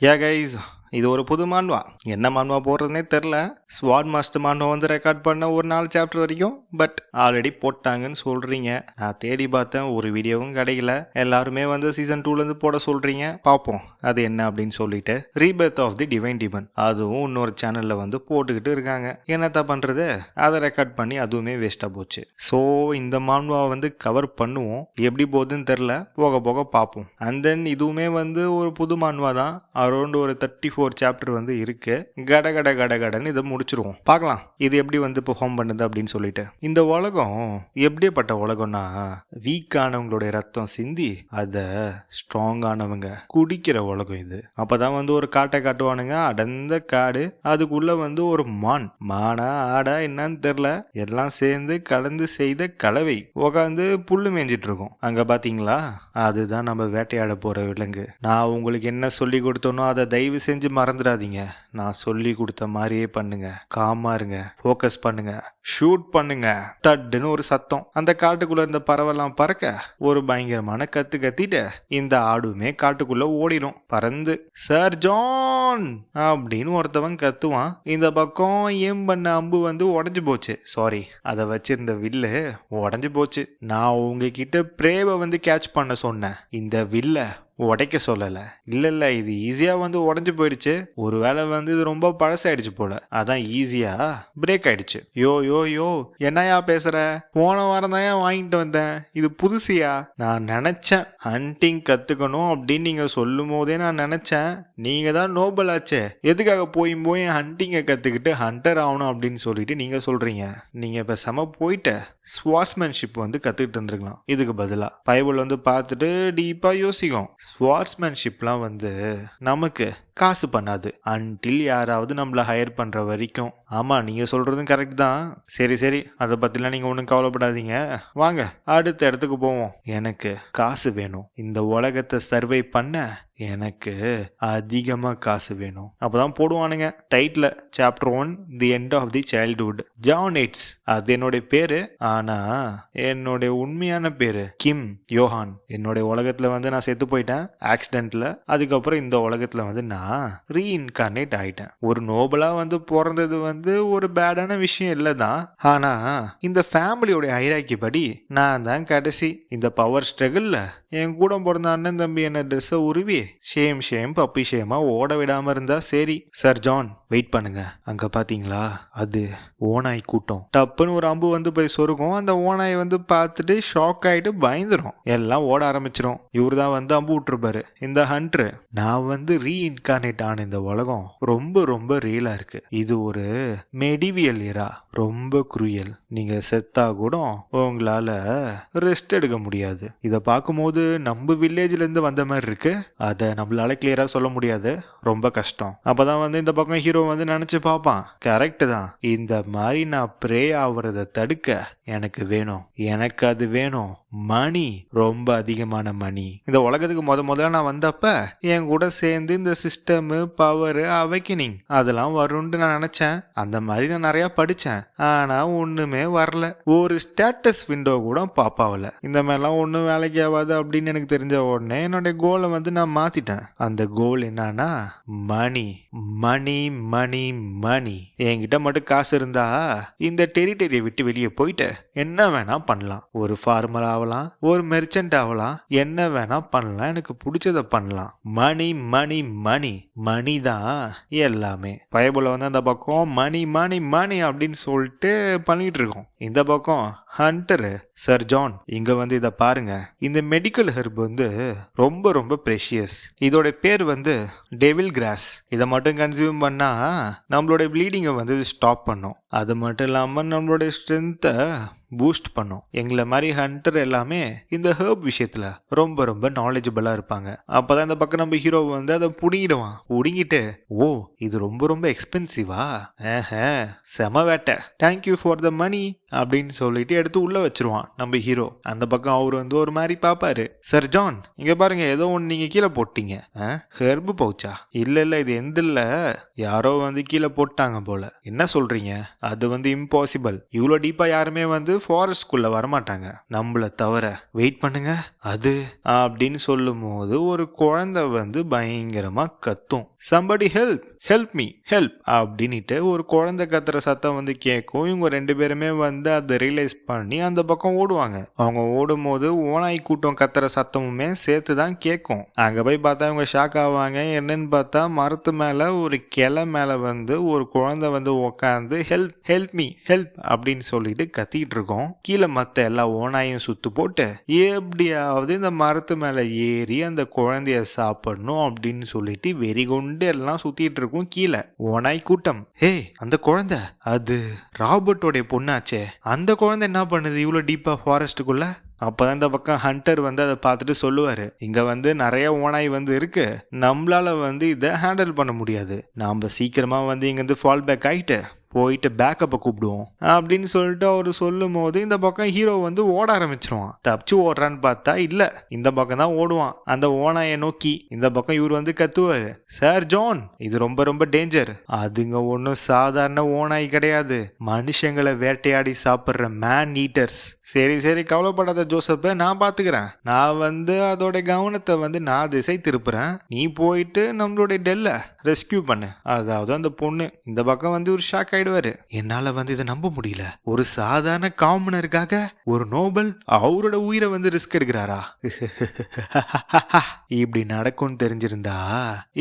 Guys, இது ஒரு புது மான்வா. என்ன மான்வா போடுறதுனே தெரில. ஸ்வாட் மாஸ்டர் மான்வா வந்து ரெக்கார்ட் பண்ண ஒரு 4 சாப்டர் வரைக்கும், பட் ஆல்ரெடி போட்டாங்கன்னு சொல்றீங்க. நான் தேடி பார்த்தேன், ஒரு வீடியோவும் கிடைக்கல. எல்லாருமே வந்து சீசன் 2லேருந்து போட சொல்றீங்க. பார்ப்போம் அது என்ன அப்படின்னு சொல்லிட்டு. ரீபர்த் ஆஃப் தி டிவைன் டிமன் அதுவும் இன்னொரு சேனலில் வந்து போட்டுக்கிட்டு இருக்காங்க. என்னத்த பண்ணுறது, அதை ரெக்கார்ட் பண்ணி அதுவுமே வேஸ்ட்டாக போச்சு. ஸோ இந்த மான்வாவை வந்து கவர் பண்ணுவோம். எப்படி போகுதுன்னு தெரில, போக போக பார்ப்போம். அண்ட் தென் இதுவுமே வந்து ஒரு புது மான்வா தான். அரௌண்ட் ஒரு 34 சாப்டர் வந்து இருக்கு. கடன்னு இதை முடிச்சிருவோம். பார்க்கலாம் இது எப்படி வந்து பெர்ஃபார்ம் பண்ணுது அப்படின்னு சொல்லிட்டு. இந்த உலகம் எப்படிப்பட்ட உலகம்னா, வீக்கானவங்களுடைய ரத்தம் சிந்தி அதை ஸ்ட்ராங்கானவங்க குடிக்கிற உலகம் இது. அப்பதான் வந்து ஒரு காட்டை காட்டுவானுங்க, அடர்ந்த காடு. அதுக்குள்ள வந்து ஒரு மானா ஆடா என்னன்னு தெரியல, எல்லாம் சேர்ந்து கலந்து செய்த கலவை உட்காந்து புல்லு மேய்ஞ்சிட்டு இருக்கும். அங்க பாத்தீங்களா, அதுதான் நம்ம வேட்டையாட போற விலங்கு. நான் உங்களுக்கு என்ன சொல்லி கொடுத்தோனோ அதை தயவு செஞ்சு மறந்துடாதீங்க. நான் சொல்லி கொடுத்த மாதிரியே பண்ணுங்க. காமா இருங்க, ஃபோக்கஸ் பண்ணுங்க, ஷூட் பண்ணுங்க. தட்டுன்னு ஒரு சத்தம். அந்த காட்டுக்குள்ள இருந்த பறவைலாம் பறக்க ஒரு பயங்கரமான கத்து கத்திட்டு இந்த ஆடுமே காட்டுக்குள்ள ஓடிடும் பறந்து. சர் ஜான் அப்படின்னு ஒருத்தவன் கத்துவான். இந்த பக்கம் ஏம் பண்ண அம்பு வந்து உடஞ்சு போச்சு. சாரி, அதை வச்சிருந்த வில்லு உடஞ்சு போச்சு. நான் உங்ககிட்ட பிரேவை வந்து கேட்ச் பண்ண சொன்னேன், இந்த வில்ல உடைக்க சொல்லலை. இல்லை இது ஈஸியாக வந்து உடஞ்சி போயிடுச்சு. ஒருவேளை வந்து இது ரொம்ப பழசாயிடுச்சு போல, அதான் ஈஸியாக பிரேக் ஆயிடுச்சு. யோ என்னையா பேசுற? போன வாரம் தான் வாங்கிட்டு வந்தேன், இது புதுசியா? நான் நினைச்சேன் ஹண்டிங் கற்றுக்கணும் அப்படின்னு நீங்கள் சொல்லும் போதே நான் நினைச்சேன், நீங்கள் தான் நோபல் ஆச்சே, எதுக்காக போய் ஹண்டிங்கை கற்றுக்கிட்டு ஹண்டர் ஆகணும் அப்படின்னு சொல்லிட்டு நீங்கள் சொல்கிறீங்க. நீங்கள் இப்போ போயிட்டு ஸ்வார்ட்ஸ்மேன்ஷிப் வந்து கற்றுக்கிட்டு இருந்திருக்கலாம். இதுக்கு பதிலாக பைபிள் வந்து பார்த்துட்டு டீப்பாக யோசிக்கும். ஸ்வார்ட்ஸ்மேன்ஷிப்லாம் வந்து நமக்கு காசு பண்ணாது அன்டில் யாராவது நம்மளை ஹையர் பண்ணுற வரைக்கும். ஆமாம், நீங்கள் சொல்கிறதும் கரெக்ட் தான். சரி அதை பற்றிலாம் நீங்கள் ஒன்றும் கவலைப்படாதீங்க. வாங்க அடுத்த இடத்துக்கு போவோம். எனக்கு காசு வேணும். இந்த உலகத்தை சர்வை பண்ண எனக்கு அதிகமாக காசு வேணும். அப்போதான் போடுவானுங்க title, chapter 1 the end of the childhood. John எய்ட்ஸ் அது என்னுடைய பேரு. ஆனால் என்னுடைய உண்மையான பேரு கிம் யோஹான். என்னுடைய உலகத்தில் வந்து நான் செத்து போயிட்டேன் ஆக்சிடென்ட்ல. அதுக்கப்புறம் இந்த உலகத்தில் வந்து நான் ரீஇன்கார்னேட் ஆயிட்டேன். ஒரு நோபலா வந்து பிறந்தது வந்து ஒரு பேடான விஷயம் இல்லதான். ஆனா இந்த ஃபேமிலியோட ஹைரார்கி படி நான் தான் கடைசி. இந்த பவர் ஸ்ட்ரகிள்ல என் கூட பிறந்த அண்ணன் தம்பி என்ன ட்ரெஸ்ஸை உருவி ஷேம் பப்பி ஷேமா ஓட விடாம இருந்தா சரி. சர் ஜான் வெயிட் பண்ணுங்க, அங்க பாத்தீங்களா, அது ஓனாய் கூட்டம். டப்புன்னு ஒரு அம்பு வந்து போய் சொருகும். அந்த ஓனாய் வந்து பார்த்துட்டு ஷாக் ஆயிட்டு பயந்துரும், எல்லாம் ஓட ஆரம்பிச்சிரும். இவரு தான் வந்து அம்பு விட்டுருப்பாரு இந்த ஹண்டர். நான் வந்து ரீஇன்கார்னேட் ஆன இந்த உலகம் ரொம்ப ரியலா இருக்கு. இது ஒரு மெடிவியல் இரா, ரொம்ப குரூயல். நீங்க செத்தா கூட உங்களால ரெஸ்ட் எடுக்க முடியாது. இதை பார்க்கும்போது நம்ம வில்லேஜ்ல இருந்து வந்த மாதிரி இருக்கு. அதை நம்மளால கிளியரா சொல்ல முடியாது, ரொம்ப கஷ்டம். அப்பதான் வந்து இந்த பக்கம் ஹீரோ வந்து நினைச்சு பார்ப்பான், கரெக்ட் தான், இந்த மாதிரி நான் ப்ரே ஆகுறத தடுக்க எனக்கு வேணும், எனக்கு அது வேணும், மணி, ரொம்ப அதிகமான மணி. இந்த உலகத்துக்கு முதல்ல நான் வந்தப்ப என் கூட சேர்ந்து இந்த சிஸ்டம், பவர், அவைக்கனிங் அதெல்லாம் வரும்னு நான் நினைச்சேன். அந்த மாதிரி நான் நிறைய படிச்சேன், ஆனா ஒண்ணுமே வரல. ஒரு ஸ்டேட்டஸ் விண்டோ கூட பாப்பாவல. இந்த மாதிரிலாம் ஒன்றும் வேலைக்கு ஆகாது அப்படின்னு எனக்கு தெரிஞ்ச உடனே என்னுடைய கோலை வந்து நான் மாத்திட்டேன். அந்த கோல் என்னன்னா மணி மணி மணி மணி. என்கிட்ட மட்டும் காசு இருந்தா இந்த டெரிட்டரியை விட்டு வெளியே போயிட்டு என்ன வேணா பண்ணலாம். ஒரு ஃபார்மர் ஆகலாம், ஒரு மெர்ச்சன்ட் ஆகலாம், என்ன வேணா பண்ணலாம், எனக்கு பிடிச்சத பண்ணலாம். மணி மணி மணி மணி தான் எல்லாமே. பைபிள்ல வந்து அந்த பக்கம் மணி மணி மணி அப்படின்னு சொல்லிட்டு பண்ணிட்டு இருக்கோம். இந்த பக்கம் ஹண்டர் சர் ஜான் இங்க வந்து இதை பாருங்க. இந்த மெடிக்கல் ஹெர்ப் வந்து ரொம்ப ப்ரெஷியஸ். இதோட பேர் வந்து டெவில் கிராஸ். இதை மட்டும் கன்சியூம் பண்ணா நம்மளுடைய ப்ளீடிங்கை வந்து ஸ்டாப் பண்ணும். அது மட்டும் இல்லாமல் நம்மளுடைய ஸ்ட்ரென்த்தை பூஸ்ட் பண்ணும். எங்களை மாதிரி ஹண்டர் எல்லாமே இந்த ஹெர்ப் விஷயத்துல ரொம்ப நாலேஜபிளா இருப்பாங்க. அப்பதான் இந்த பக்கம் நம்ம ஹீரோ வந்து அதை புடிங்கிடுவான். புடிங்கிட்டு, ஓ இது ரொம்ப எக்ஸ்பென்சிவா, செம வேட்டை, தேங்க்யூ ஃபார் த மணி, அப்படின்னு சொல்லிட்டு எடுத்து உள்ள வச்சிருவான் நம்ம ஹீரோ. அந்த பக்கம் அவர் வந்து ஒரு மாதிரி பாப்பாரு. சர் ஜான், இங்க பாருங்க, ஏதோ ஒன்று நீங்க கீழே போட்டீங்க. ஹெர்பு பவுச்சா? இல்ல இது எந்த இல்ல, யாரோ வந்து கீழே போட்டாங்க போல. என்ன சொல்றீங்க? அது வந்து இம்பாசிபிள். இவ்வளோ டீப்பா யாருமே வந்து ஃபாரஸ்ட்குள்ள வரமாட்டாங்க நம்மள தவிர. வெயிட் பண்ணுங்க, அது அப்படின்னு சொல்லும் போது ஒரு குழந்தை வந்து பயங்கரமா கத்தும். somebody help me help அப்படின்ட்டு ஒரு குழந்தை கத்துற சத்தம் வந்து கேட்கும். இவங்க 2 பேருமே வந்து அதை ரியலைஸ் பண்ணி அந்த பக்கம் ஓடுவாங்க. அவங்க ஓடும் போது ஓனாய் கூட்டம் கத்துற சத்தமுமே சேர்த்து தான் கேட்கும். அங்க போய் பார்த்தா இவங்க ஷாக் ஆவாங்க. என்னன்னு பார்த்தா மரத்து மேல ஒரு கிளை மேல வந்து ஒரு குழந்தை வந்து உட்காந்து ஹெல்ப் மீ ஹெல்ப் அப்படின்னு சொல்லிட்டு கத்திட்டு இருக்கோம். கீழே மத்த எல்லா ஓனாயும் சுத்து போட்டு எப்படியாவது இந்த மரத்து மேல ஏறி அந்த குழந்தைய சாப்பிடணும் அப்படின்னு சொல்லிட்டு வெறி கொண்டு எல்லாம் சுத்திட்டு இருக்கும் கீழே ஓனாய் கூட்டம். அந்த குழந்தை அது ராபர்ட்டோடைய பொண்ணாச்சே, அந்த குழந்தை என்ன பண்ணுது இவ்வளவு டீப்பா ஃபாரஸ்டுக்குள்ள? அப்பதான் இந்த பக்கம் ஹண்டர் வந்து அதை பார்த்துட்டு சொல்லுவாரு, இங்க வந்து நிறைய ஓனாய் வந்து இருக்கு, நம்மளால வந்து இதை ஹேண்டில் பண்ண முடியாது, நாம சீக்கிரமா வந்து இங்க இருந்து ஃபால் பேக் ஆயிட்டு போயிட்டு பேக்கப்பை கூப்பிடுவோம் அப்படின்னு சொல்லிட்டு அவரு சொல்லும் போது இந்த பக்கம் ஹீரோ வந்து ஓட ஆரம்பிச்சிருவான். தப்பிச்சு ஓடுறான்னு பார்த்தா இல்ல, இந்த பக்கம் தான் ஓடுவான் அந்த ஓனாயை நோக்கி. இந்த பக்கம் இவர் வந்து கத்துவாரு, சார் ஜான், இது ரொம்ப ரொம்ப டேஞ்சர், அதுங்க ஒன்றும் சாதாரண ஓனாய் கிடையாது, மனுஷங்களை வேட்டையாடி சாப்பிட்ற மேன் ஈட்டர்ஸ். சரி கவலைப்படாத ஜோசப், நான் பாத்துக்கிறேன், நான் வந்து அதோட கவனத்தை வந்து நான் திசை திருப்புறேன், நீ போயிட்டு நம்மளுடைய டெல்ல ரெஸ்கியூ பண்ணு, அதாவது அந்த பொண்ணு. இந்த பக்கம் வந்து ஒரு ஷாக் ஆயிடுவாரு. என்னால வந்து இதை நம்ப முடியல, ஒரு சாதாரண காமனருக்காக ஒரு நோபல் அவரோட உயிரை வந்து ரிஸ்க் எடுக்கிறாரா? இப்படி நடக்கும்னு தெரிஞ்சிருந்தா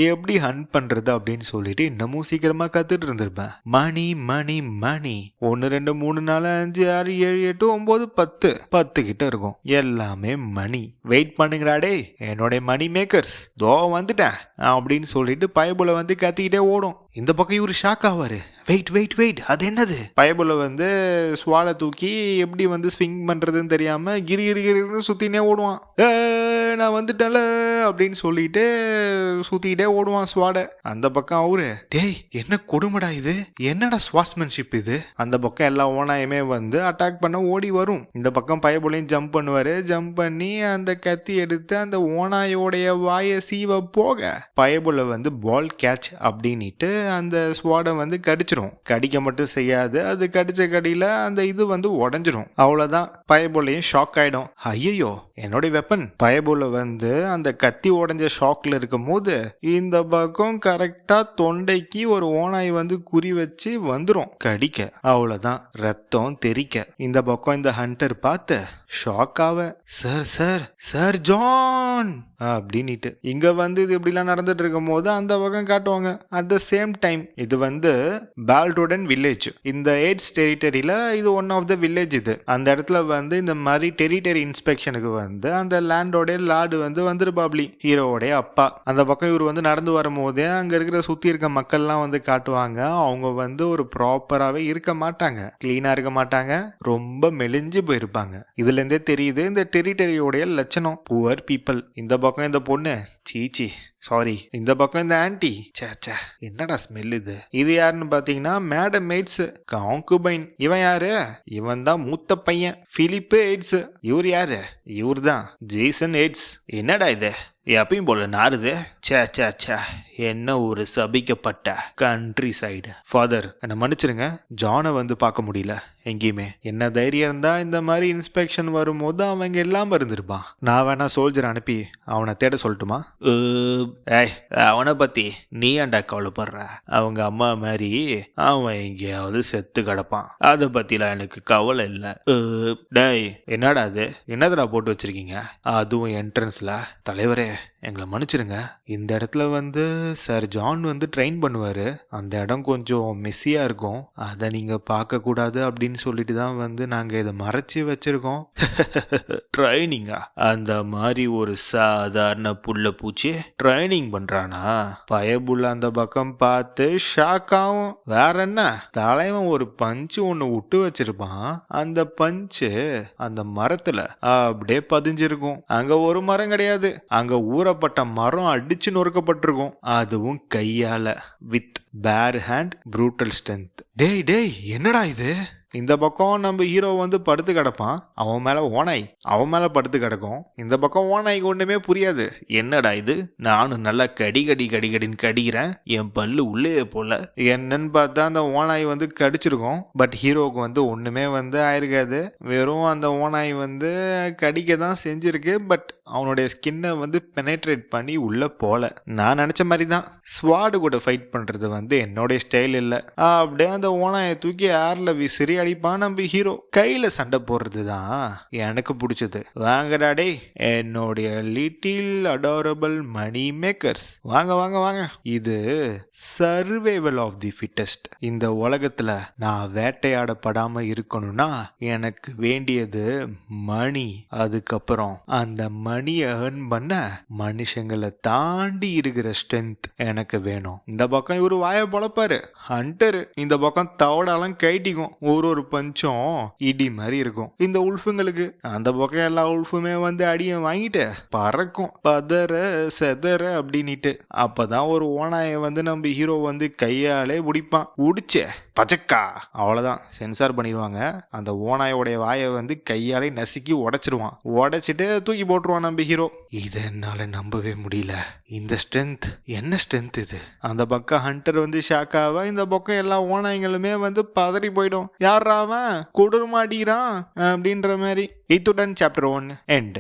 எப்படி ஹண்ட் பண்றது அப்படின்னு சொல்லிட்டு இன்னமும் சீக்கிரமா கத்துட்டு இருந்திருப்பேன். மணி மணி மணி 1 2 3 4 5 6 7 8 9 10 கிட்ட இருக்கும், எல்லாமே மணி. வெயிட் பண்ணுங்கடாடே என்னோட மணி மேக்கர்ஸ், தோ வந்துட்டேன் அப்படின்னு சொல்லிட்டு பைபிளை வந்து கத்திக்கிட்டே ஓடும். இந்த பக்கம் இவரு ஷாக் ஆவாரு, வெயிட் அது என்னது? பைபிளை வந்து ஸ்வாலை தூக்கி எப்படி வந்து ஸ்விங் பண்றதுன்னு தெரியாம கிரின்னு சுத்தினே ஓடுவான். நான் வந்துட்டல அப்படின்னு சொல்லிட்டு சுத்திக்கிட்டே ஓடுவான் ஸ்வாட. அந்த பக்கம் அவரு, டேய் என்ன கொடுமடா இது, என்னடா ஸ்வாட்ஸ்மேன்ஷிப் இது? அந்த பக்கம் எல்லா ஓனாயுமே வந்து அட்டாக் பண்ண ஓடி வரும். இந்த பக்கம் பைபிளையும் ஜம்ப் பண்ணுவாரு. ஜம்ப் பண்ணி அந்த கத்தி எடுத்து அந்த ஓனாயோடைய வாயை சீவ போக பைபிளை வந்து பால் கேட்ச் அப்படின்ட்டு அந்த ஸ்வாடை வந்து கடிச்சிரும். கடிக்க மட்டும் செய்யாது, அது கடிச்ச கடியில அந்த இது வந்து உடஞ்சிரும். அவ்வளவுதான், பயபோலையும் ஷாக் ஆயிடும். ஐயோ என்னோட வெப்பன். பயபோல வந்து அந்த கத்தி உடஞ்ச ஷாக்ல இருக்கும் போது இந்த பக்கம் கரெக்டா தொண்டைக்கு ஒரு ஓனாய் வந்து குறி வச்சு வந்துரும் கடிக்க. அவ்வளவுதான், ரத்தம் தெறிக்க. இந்த பக்கம் இந்த ஹண்டர் பார்த்து ஷாக் ஆவ, சார் ஜான் அப்படின்ட்டு. இங்க வந்து இது இப்படிலாம் நடந்துட்டு இருக்கும் போது அந்த பக்கம் காட்டுவாங்க. அட் த சேம் டைம் இது வந்து பால்ரோடன் வில்லேஜ். இந்த எய்ட்ஸ் டெரிட்டரியில இது ஒன் ஆஃப் த வில்லேஜ். இது அந்த இடத்துல வந்து இந்த மாதிரி டெரிட்டரி இன்ஸ்பெக்ஷனுக்கு வந்து அந்த லேண்டோட லார்டு வந்து வந்துருப்பாப்லி, ஹீரோவோடைய அப்பா. அந்த பக்கம் இவர் வந்து நடந்து வரும்போதே அங்க இருக்கிற சுத்தி இருக்க மக்கள்லாம் வந்து காட்டுவாங்க. அவங்க வந்து ஒரு ப்ராப்பராகவே இருக்க மாட்டாங்க, கிளீனா இருக்க மாட்டாங்க, ரொம்ப மெலிஞ்சு போயிருப்பாங்க. இதுல இருந்தே தெரியுது இந்த டெரிட்டரியோடைய லட்சணம், புவர் பீப்புள். இந்த பக்கம் இந்த பொண்ணு, சீச்சி சாரி, இந்த பக்கம் இந்த ஆன்டி, சேச்சா என்னடா ஸ்மெல் இது. இது யாருன்னு பாத்தீங்கன்னா மேடம் எய்ட்ஸ் கான்குபைன். இவன் யாரு? இவன் தான் மூத்த பையன் பிலிப்பு எய்ட்ஸ். இவர் யாரு? இவர் தான் ஜேசன் எய்ட்ஸ். என்னடா இது எப்பயும் போல நாருது. சே என்ன ஒரு சபிக்கப்பட்ட கண்ட்ரி சைடு. ஃபாதர் என்ன மன்னிச்சிருங்க, ஜானை வந்து பார்க்க முடியல எங்கேயுமே. என்ன தைரியம் இருந்தா இந்த மாதிரி இன்ஸ்பெக்ஷன் வரும்போது அவங்க இல்லாம இருந்திருப்பான். நான் வேணா சோல்ஜர் அனுப்பி அவனை தேட சொல்லட்டுமா? அவனை பத்தி நீ ஏன்டா கவலைப்படுற? அவங்க அம்மா மாதிரி அவன் எங்கேயாவது செத்து கிடப்பான், அதை பத்திலாம் எனக்கு கவலை இல்லை. டேய் என்னடா அது, என்னதுடா போட்டு வச்சிருக்கீங்க? அதுவும் என்ட்ரன்ஸ்ல. தலைவரே எங்களை மன்னிச்சிருங்க, இந்த இடத்துல வந்து சார் ஜான் வந்து ட்ரெயின் பண்ணுவாரு, அந்த இடம் கொஞ்சம் மெஸ்ஸியா இருக்கும், அதை நீங்க பார்க்க கூடாது அப்படின்னு சொல்லிட்டு தான் வந்து நாங்க இதை மறைச்சி வச்சிருக்கோம். ட்ரைனிங்கா? அந்த மாதிரி ஒரு சாதாரண புள்ள பூச்சி ட்ரைனிங் பண்றானா? பயபுள்ள அந்த பக்கம் பார்த்து ஷாக் ஆகும். வேற என்ன, தலைவன் ஒரு பஞ்சு ஒண்ணு விட்டு வச்சிருப்பான், அந்த பஞ்சு அந்த மரத்துல அப்படியே பதிஞ்சிருக்கும். அங்க ஒரு மரம் கிடையாது, அங்க ஊறப்பட்ட மரம் அடிச்சு நொறுக்கப்பட்டிருக்கும், அதுவும் கையால, வித் பேர் ஹேண்ட், ப்ரூட்டல் ஸ்ட்ரென்த். டேய் என்னடா இது? இந்த பக்கம் நம்ம ஹீரோ வந்து படுத்து கிடப்பான், அவன் மேல ஓனாய் அவன் மேல படுத்து கிடக்கும். இந்த பக்கம் ஓனாய்க்கு ஒண்ணுமே புரியாது, என்னடா இது, நானும் நல்லா கடின்னு கடிக்கிறேன், என் பல்லு உள்ளே போல. என்னன்னு பார்த்தா அந்த ஓனாய் வந்து கடிச்சிருக்கும். பட் ஹீரோவுக்கு வந்து ஒண்ணுமே வந்து ஆயிருக்காது, வெறும் அந்த ஓனாய் வந்து கடிக்க தான் செஞ்சிருக்கு. பட் அவனுடைய ஸ்கின்னை வந்து பெனட்ரேட் பண்ணி உள்ள போல. நான் நினைச்ச மாதிரி தான், ஸ்வாடு கூட ஃபைட் பண்றது வந்து என்னோடைய ஸ்டைல் இல்லை. அப்படியே அந்த ஓனாயை தூக்கி ஏர்ல விசிறி அடிப்பான் நம்ம ஹீரோ. கையில சண்டை போடுறது தான் எனக்கு பிடிச்சது. வாங்கடா டே என்னுடைய லிட்டில் அடாரபிள் மணி மேக்கர்ஸ், வாங்க வாங்க வாங்க. இது சர்வைவல் ஆஃப் தி ஃபிட்டஸ்ட். இந்த உலகத்துல நான் வேட்டையாடப்படாம இருக்கணும்னா எனக்கு வேண்டியது மணி. அதுக்கப்புறம் அந்த மணியை ஏர்ன் பண்ண மனுஷங்களை தாண்டி இருக்கிற ஸ்ட்ரென்த் எனக்கு வேணும். இந்த பக்கம் இவரு வாய பொழப்பாரு ஹண்டரு, இந்த பக்கம் தவடாலாம் கைட்டிக்கும், ஒரு பஞ்சம் இடி மாதிரி இருக்கும் இந்த உல்ஃபுங்களுக்கு. அந்த பக்கம் எல்லா உல்ஃபுமே வந்து அடியை வாங்கிட்டு பறக்கும், பதற செதற அப்படின்னுட்டு. அப்பதான் ஒரு ஓனாயை வந்து நம்ம ஹீரோ வந்து கையாலே பிடிப்பான். உடிச்சே பச்சக்கா, அவ்வளவுதான், சென்சார் பண்ணிடுவாங்க. அந்த ஓனாயோடைய வாயை வந்து கையாலே நசுக்கி உடைச்சிருவான். உடைச்சிட்டு தூக்கி போட்டுருவான் நம்ம ஹீரோ. இதை என்னால நம்பவே முடியல, இந்த ஸ்ட்ரென்த் என்ன ஸ்ட்ரென்த் இது. அந்த பக்கம் ஹண்டர் வந்து ஷாக்காவா, இந்த பக்கம் எல்லா ஓனாய்களுமே வந்து பதறி போயிடும். யாரா அவன் கொடூரமா அடிக்கிறான் அப்படின்ற மாதிரி. இத்துடன் சாப்டர் 1 எண்ட்.